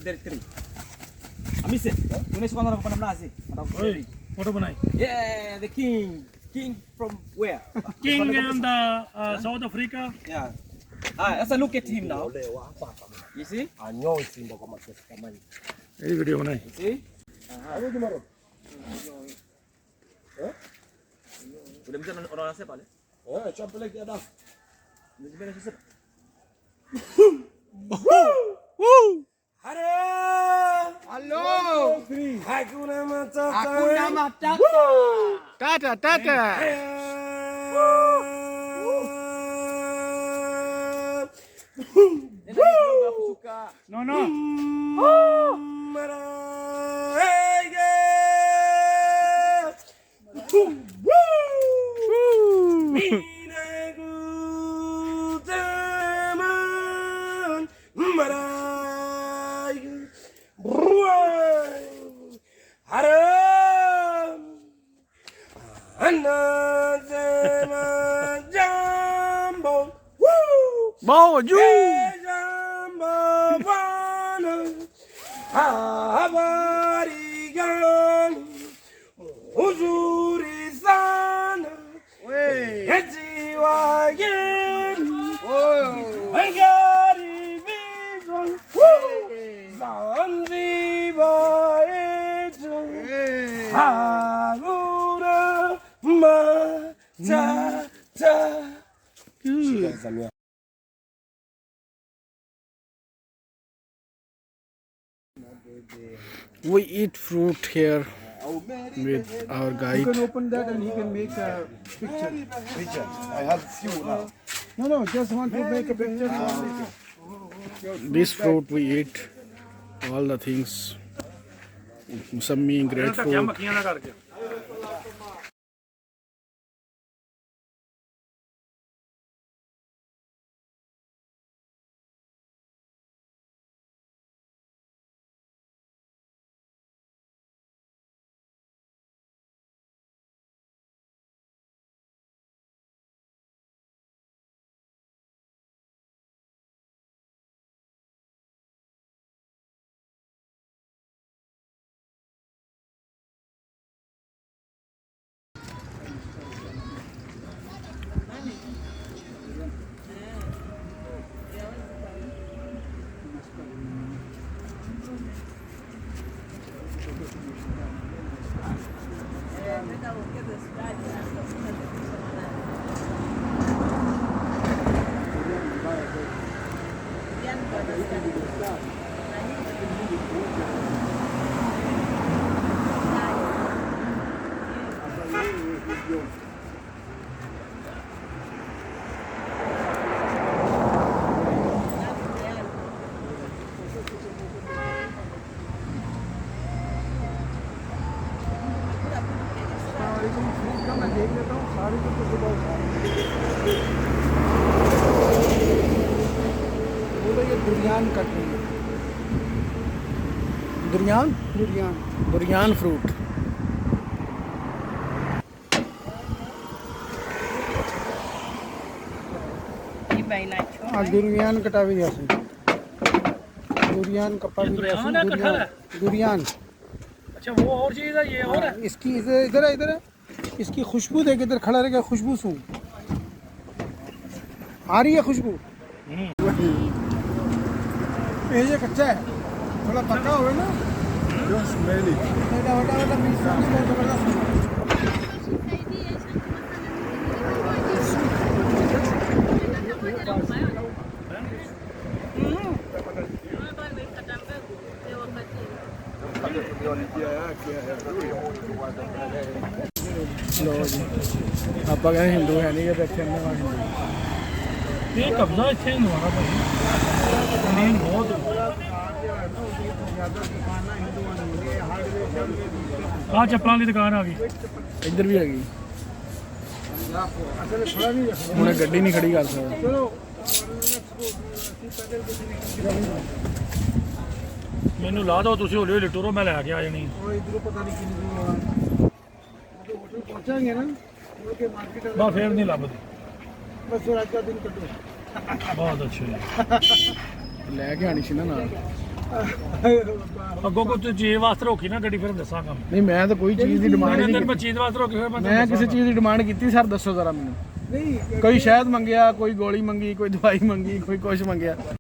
there three. Amise, tune sekolah nak pernah nasi. Oi, photo banai. Yeah, the king. King from where? King in the South Africa. Yeah. Let's look at him now. You see? Hey, video banai. You see? Udah bisa orang siapa le? Siapa lagi ada? Bisa siapa? Halo. Hakuna Matata. Tata. No. Bao you. We eat fruit here with our guide. You can open that and he can make a picture. I have few now. No, just want to make a picture. This fruit we eat, all the things. Musambi, grapefruit. दुरियान कट रही है। Durian fruit. दुरियान कटा भी जैसे दुरियान कपा भी दुरियान। अच्छा वो और चीज है, ये और है। इसकी इधर है इसकी खुशबू देख, इधर खड़ा रहेगा, खुशबू सूं आ रही है खुशबू। ये कच्चा है, थोड़ा पका हुआ है ना, आप हिंदू है नहीं, ये कब्जा इतने हिंदुआ का बहुत चप्पलों की दुकान आ गई, इधर भी आ गई। उन्हें गड्डी नहीं खड़ी कर सकता। मैनू ला दो, तुम हौली हौली टुरो, मैं लैके आ जानी। बस फिर नहीं लभदी, बस आज का दिन कटो। बहुत अच्छे लैके आनी सी ना। ਅੱਗੋਂ ਕੋਈ ਚੀਜ਼ ਵਾਸਤੇ ਰੋਕੀ ਨਾ ਗੱਡੀ ਫਿਰ ਦੱਸਾਂਗਾ ਨਹੀਂ ਮੈਂ ਤਾਂ ਕੋਈ ਚੀਜ਼ ਦੀ ਡਿਮਾਂਡ ਮੈਂ ਨਹੀਂ ਮੈਂ ਚੀਜ਼ ਵਾਸਤੇ ਰੋਕੀ ਫਿਰ ਮੈਂ ਕਿਸੇ ਚੀਜ਼ ਦੀ ਡਿਮਾਂਡ ਕੀਤੀ ਸਰ ਦੱਸੋ ਜ਼ਰਾ ਮੈਨੂੰ ਕੋਈ ਸ਼ਹਿਦ ਮੰਗਿਆ ਕੋਈ ਗੋਲੀ ਮੰਗੀ ਕੋਈ ਦਵਾਈ ਮੰਗੀ ਕੋਈ ਕੁਝ ਮੰਗਿਆ